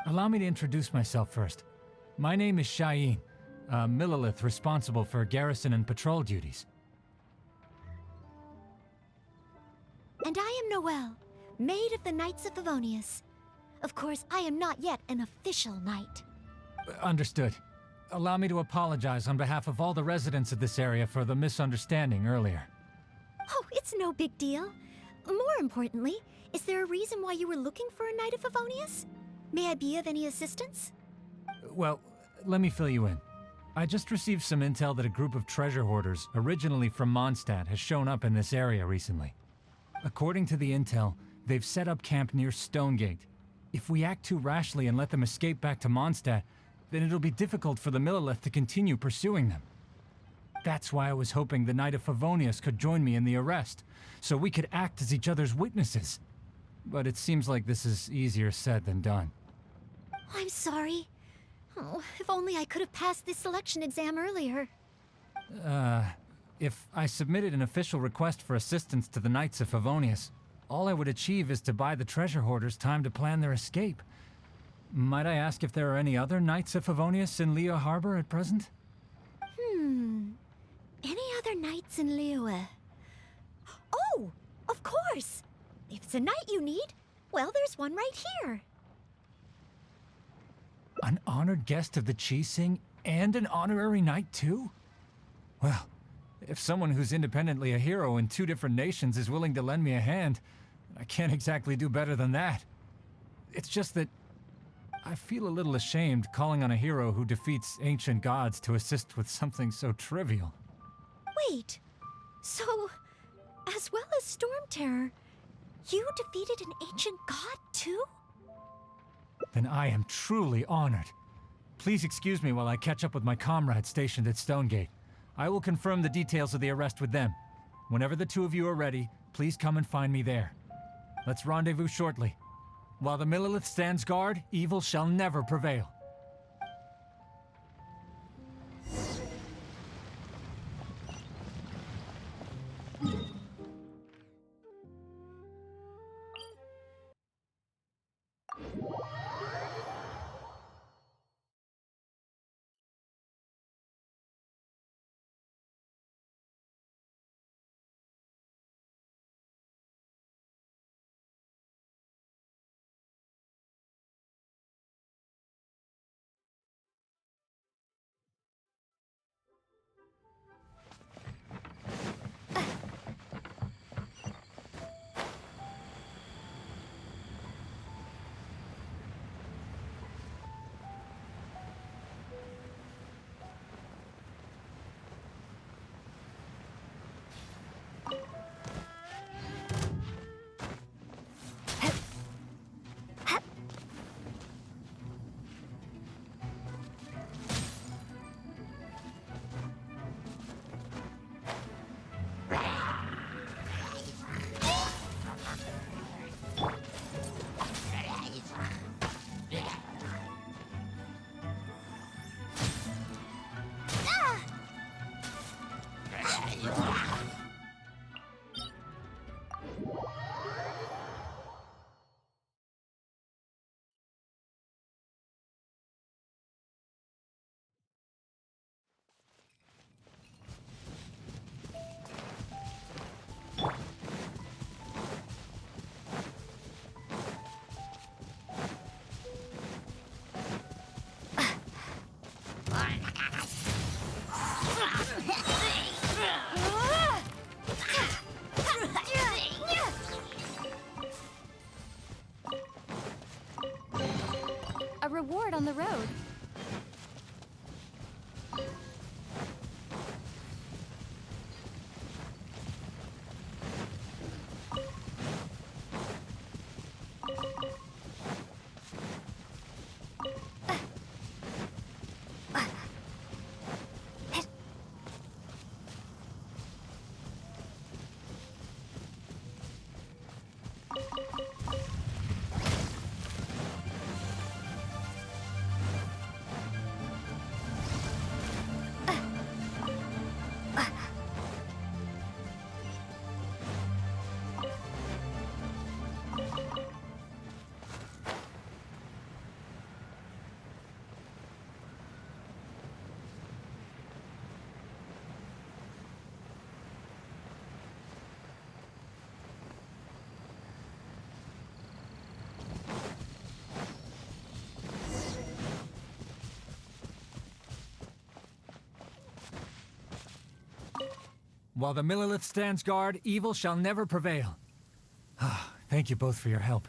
Allow me to introduce myself first. My name is Shayin, a Millilith responsible for garrison and patrol duties. And I am Noelle, maid of the Knights of Favonius. Of course, I am not yet an official knight. Understood. Allow me to apologize on behalf of all the residents of this area for the misunderstanding earlier. Oh, it's no big deal. More importantly, is there a reason why you were looking for a Knight of Favonius? May I be of any assistance? Well, let me fill you in. I just received some intel that a group of treasure hoarders, originally from Mondstadt, has shown up in this area recently. According to the intel, they've set up camp near Stonegate. If we act too rashly and let them escape back to Mondstadt, then it'll be difficult for the Millilith to continue pursuing them. That's why I was hoping the Knight of Favonius could join me in the arrest, so we could act as each other's witnesses. But it seems like this is easier said than done. I'm sorry. Oh, if only I could have passed this selection exam earlier. If I submitted an official request for assistance to the Knights of Favonius, all I would achieve is to buy the treasure hoarders time to plan their escape. Might I ask if there are any other Knights of Favonius in Leo Harbor at present? Any other knights in Liyue? Oh, of course! If it's a knight you need, well, there's one right here. An honored guest of the Qixing and an honorary knight too? Well, if someone who's independently a hero in two different nations is willing to lend me a hand, I can't exactly do better than that. It's just that I feel a little ashamed calling on a hero who defeats ancient gods to assist with something so trivial. Wait, so, as well as Storm Terror, you defeated an ancient god too? Then I am truly honored. Please excuse me while I catch up with my comrades stationed at Stonegate. I will confirm the details of the arrest with them. Whenever the two of you are ready, please come and find me there. Let's rendezvous shortly. While the Millilith stands guard, evil shall never prevail. A reward on the road. While the Millelith stands guard, evil shall never prevail. Thank you both for your help.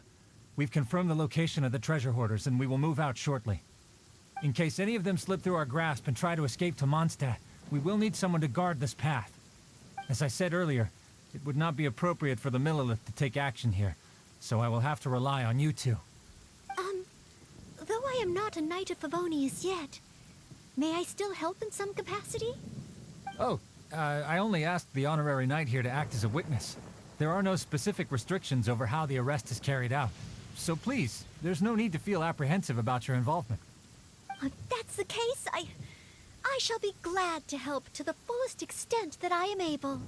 We've confirmed the location of the treasure hoarders, and we will move out shortly. In case any of them slip through our grasp and try to escape to Mondstadt, we will need someone to guard this path. As I said earlier, it would not be appropriate for the Millelith to take action here, so I will have to rely on you two. Though I am not a Knight of Favonius yet, may I still help in some capacity? Oh, I only asked the honorary knight here to act as a witness. There are no specific restrictions over how the arrest is carried out. So please, there's no need to feel apprehensive about your involvement. If that's the case, I shall be glad to help to the fullest extent that I am able.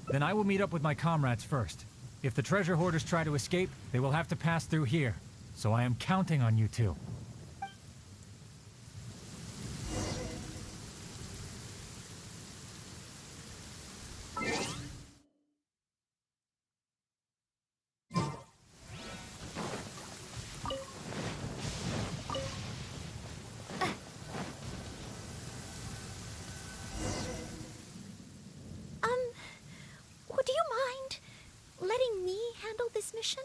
Then I will meet up with my comrades first. If the treasure hoarders try to escape, they will have to pass through here. So I am counting on you two. Do you mind letting me handle this mission?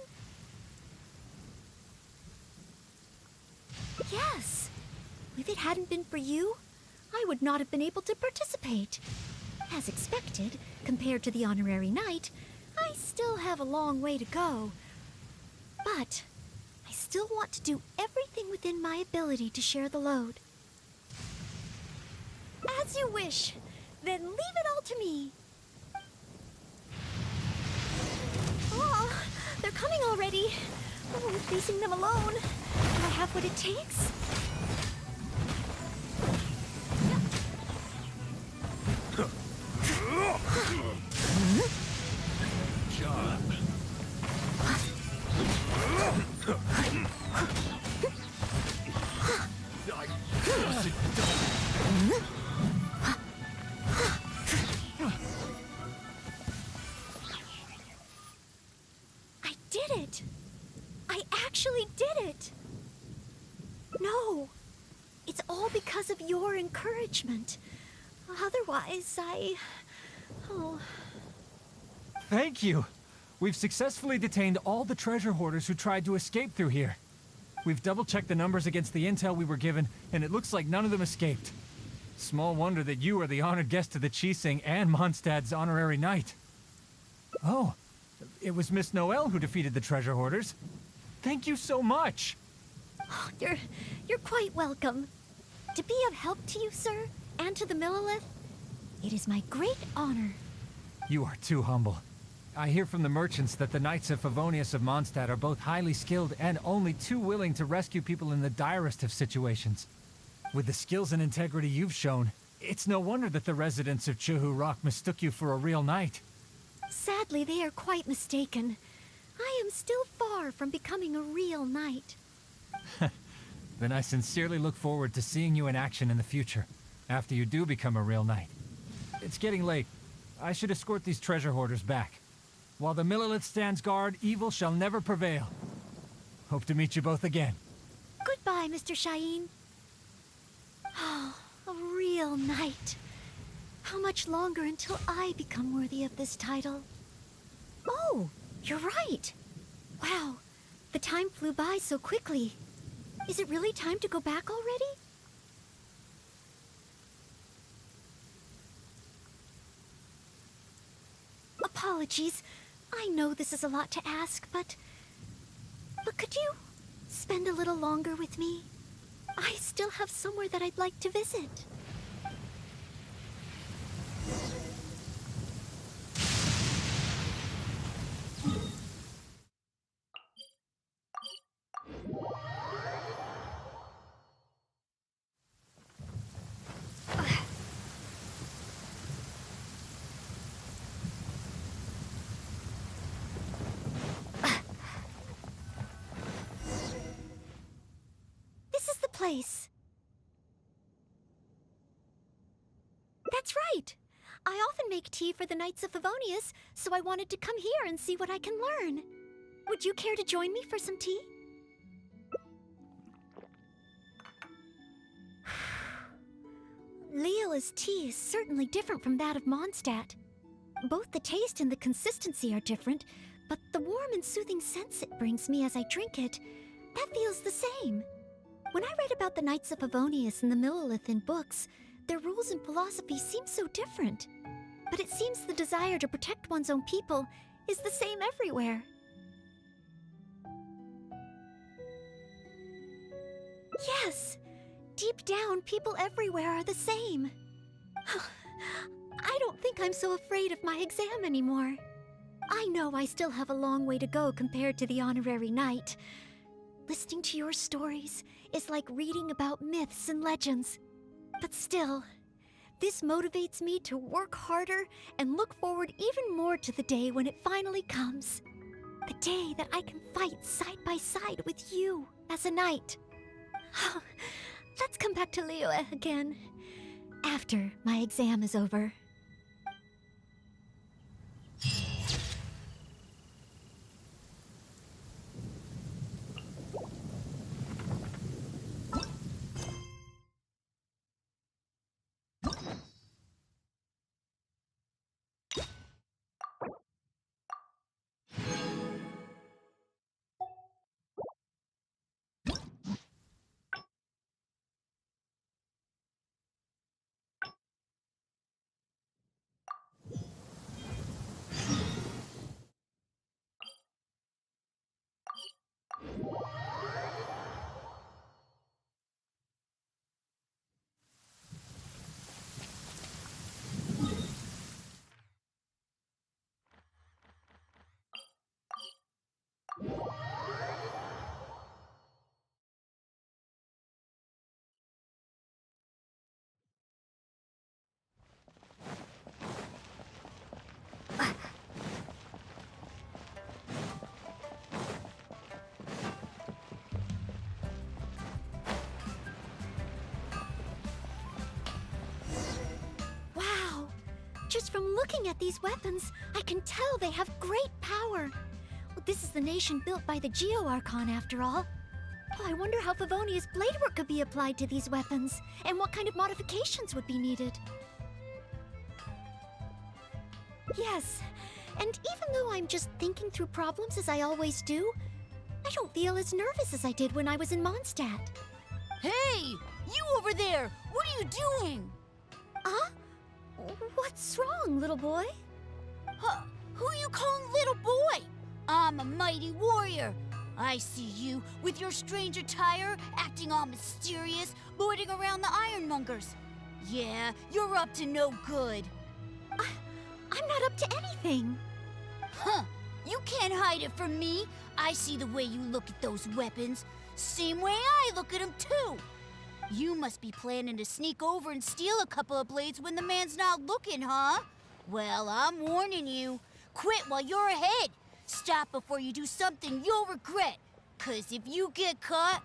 Yes. If it hadn't been for you, I would not have been able to participate. As expected, compared to the honorary knight, I still have a long way to go. But I still want to do everything within my ability to share the load. As you wish. Then leave it all to me. Oh, they're coming already. Oh, I'm facing them alone. Do I have what it takes? John. I did it! I actually did it! No, it's all because of your encouragement. Otherwise, Oh. Thank you! We've successfully detained all the treasure hoarders who tried to escape through here. We've double-checked the numbers against the intel we were given, and it looks like none of them escaped. Small wonder that you are the honored guest of the Qixing and Mondstadt's honorary knight. Oh, it was Miss Noelle who defeated the treasure hoarders. Thank you so much! Oh, you're quite welcome. To be of help to you, sir, and to the Millelith, it is my great honor. You are too humble. I hear from the merchants that the Knights of Favonius of Mondstadt are both highly skilled and only too willing to rescue people in the direst of situations. With the skills and integrity you've shown, it's no wonder that the residents of Chuhu Rock mistook you for a real knight. Sadly, they are quite mistaken. I am still far from becoming a real knight. Then I sincerely look forward to seeing you in action in the future, after you do become a real knight. It's getting late. I should escort these treasure hoarders back. While the Millelith stands guard, evil shall never prevail. Hope to meet you both again. Goodbye, Mr. Shahin. Oh, a real knight. How much longer until I become worthy of this title? Oh, you're right. Wow, the time flew by so quickly. Is it really time to go back already? Apologies. I know this is a lot to ask, but could you spend a little longer with me? I still have somewhere that I'd like to visit. Place. That's right. I often make tea for the Knights of Favonius, so I wanted to come here and see what I can learn. Would you care to join me for some tea? Leola's tea is certainly different from that of Mondstadt. Both the taste and the consistency are different, but the warm and soothing sense it brings me as I drink it, that feels the same. When I read about the Knights of Favonius and the Millilith in books, their rules and philosophy seem so different. But it seems the desire to protect one's own people is the same everywhere. Yes! Deep down, people everywhere are the same. I don't think I'm so afraid of my exam anymore. I know I still have a long way to go compared to the honorary knight. Listening to your stories is like reading about myths and legends. But still, this motivates me to work harder and look forward even more to the day when it finally comes. The day that I can fight side by side with you as a knight. Let's come back to Liyue again, after my exam is over. Just from looking at these weapons, I can tell they have great power. Well, this is the nation built by the Geo-Archon, after all. Oh, I wonder how Favonia's blade work could be applied to these weapons, and what kind of modifications would be needed. Yes, and even though I'm just thinking through problems as I always do, I don't feel as nervous as I did when I was in Mondstadt. Hey! You over there! What are you doing? Huh? What's wrong, little boy? Who you calling little boy? I'm a mighty warrior. I see you with your strange attire, acting all mysterious, lording around the ironmongers. Yeah, you're up to no good. I'm not up to anything. Huh. You can't hide it from me. I see the way you look at those weapons. Same way I look at them, too. You must be planning to sneak over and steal a couple of blades when the man's not looking, huh? Well, I'm warning you. Quit while you're ahead. Stop before you do something you'll regret. 'Cause if you get caught,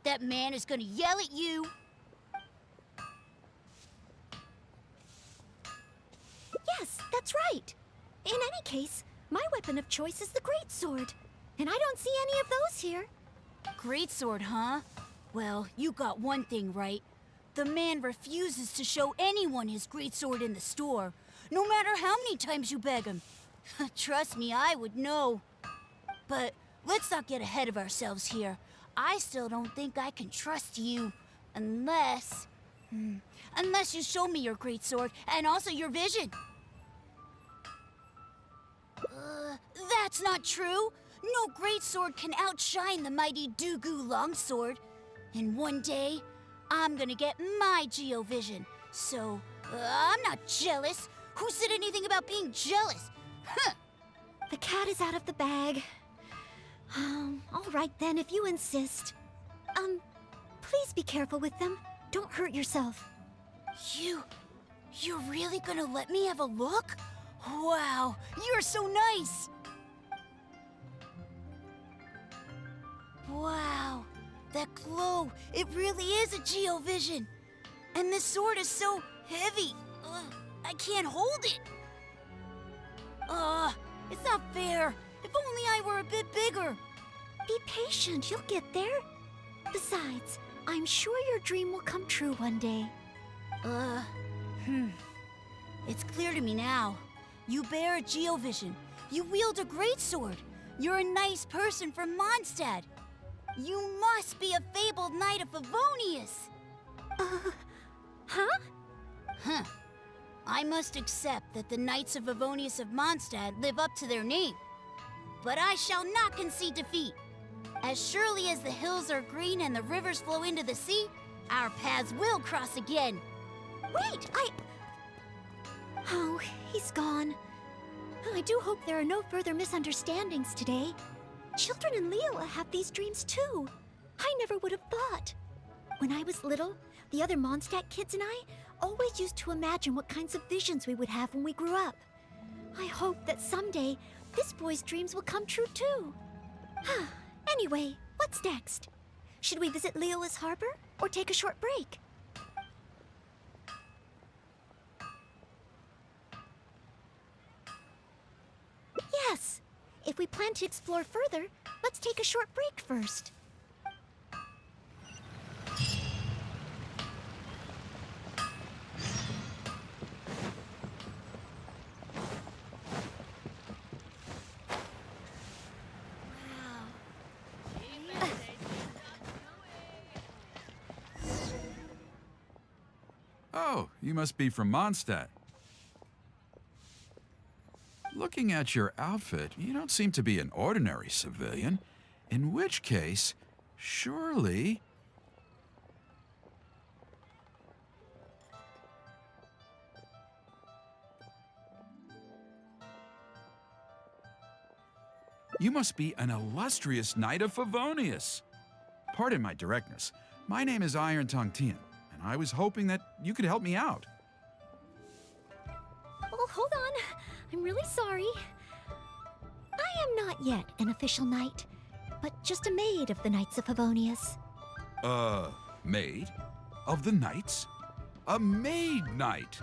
that man is gonna yell at you. Yes, that's right. In any case, my weapon of choice is the greatsword. And I don't see any of those here. Greatsword, huh? Well, you got one thing right. The man refuses to show anyone his greatsword in the store, no matter how many times you beg him. Trust me, I would know. But let's not get ahead of ourselves here. I still don't think I can trust you, unless you show me your greatsword and also your vision. That's not true. No greatsword can outshine the mighty Dugu longsword. And one day, I'm gonna get my Geovision. So, I'm not jealous. Who said anything about being jealous? Huh! The cat is out of the bag. All right then, if you insist. Please be careful with them. Don't hurt yourself. You're really gonna let me have a look? Wow, you're so nice! Wow, that glow, it really is a Geovision. And this sword is so heavy, I can't hold it. It's not fair. If only I were a bit bigger. Be patient, you'll get there. Besides, I'm sure your dream will come true one day. Uh, It's clear to me now. You bear a geovision. You wield a greatsword. You're a nice person from Mondstadt. You must be a fabled knight of Favonius. Huh? Huh. I must accept that the Knights of Favonius of Mondstadt live up to their name. But I shall not concede defeat. As surely as the hills are green and the rivers flow into the sea, our paths will cross again. Wait, Oh, he's gone. I do hope there are no further misunderstandings today. Children in Liyue have these dreams too. I never would have thought. When I was little, the other Mondstadt kids and I always used to imagine what kinds of visions we would have when we grew up. I hope that someday this boy's dreams will come true too. Anyway, what's next? Should we visit Liyue's harbor or take a short break? Yes. If we plan to explore further, let's take a short break first. Oh, you must be from Mondstadt. Looking at your outfit, you don't seem to be an ordinary civilian. In which case, surely... You must be an illustrious knight of Favonius. Pardon my directness. My name is Iron Tongue Tian, and I was hoping that you could help me out. Oh, hold on. I'm really sorry. I am not yet an official knight, but just a maid of the Knights of Favonius. Maid? Of the knights? A maid knight?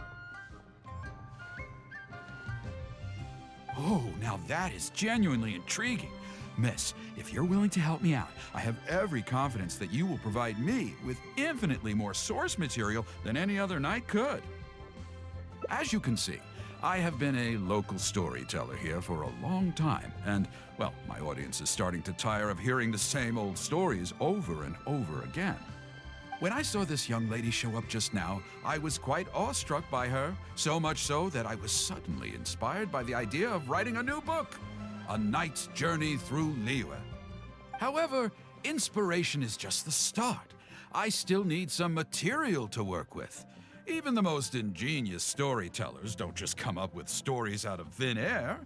Oh, now that is genuinely intriguing. Miss, if you're willing to help me out, I have every confidence that you will provide me with infinitely more source material than any other knight could. As you can see, I have been a local storyteller here for a long time, and, well, my audience is starting to tire of hearing the same old stories over and over again. When I saw this young lady show up just now, I was quite awestruck by her, so much so that I was suddenly inspired by the idea of writing a new book, A Knight's Journey Through Liyue. However, inspiration is just the start. I still need some material to work with. Even the most ingenious storytellers don't just come up with stories out of thin air.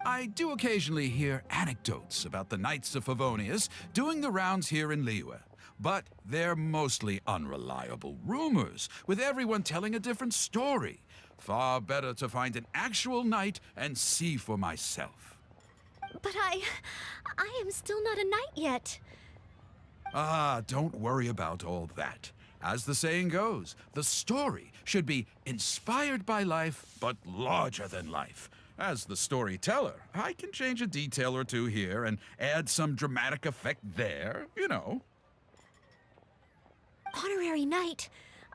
I do occasionally hear anecdotes about the Knights of Favonius doing the rounds here in Liyue, but they're mostly unreliable rumors, with everyone telling a different story. Far better to find an actual knight and see for myself. But I am still not a knight yet. Ah, don't worry about all that. As the saying goes, the story should be inspired by life, but larger than life. As the storyteller, I can change a detail or two here and add some dramatic effect there, you know. Honorary knight,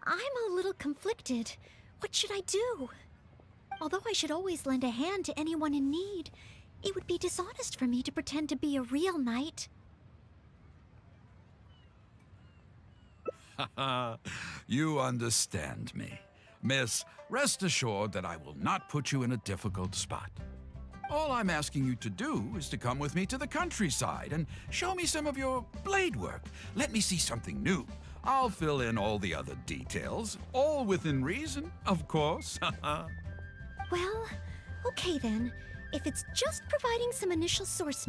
I'm a little conflicted. What should I do? Although I should always lend a hand to anyone in need, it would be dishonest for me to pretend to be a real knight. You understand me. Miss, rest assured that I will not put you in a difficult spot. All I'm asking you to do is to come with me to the countryside and show me some of your blade work. Let me see something new. I'll fill in all the other details, all within reason, of course. Well, okay then. If it's just providing some initial source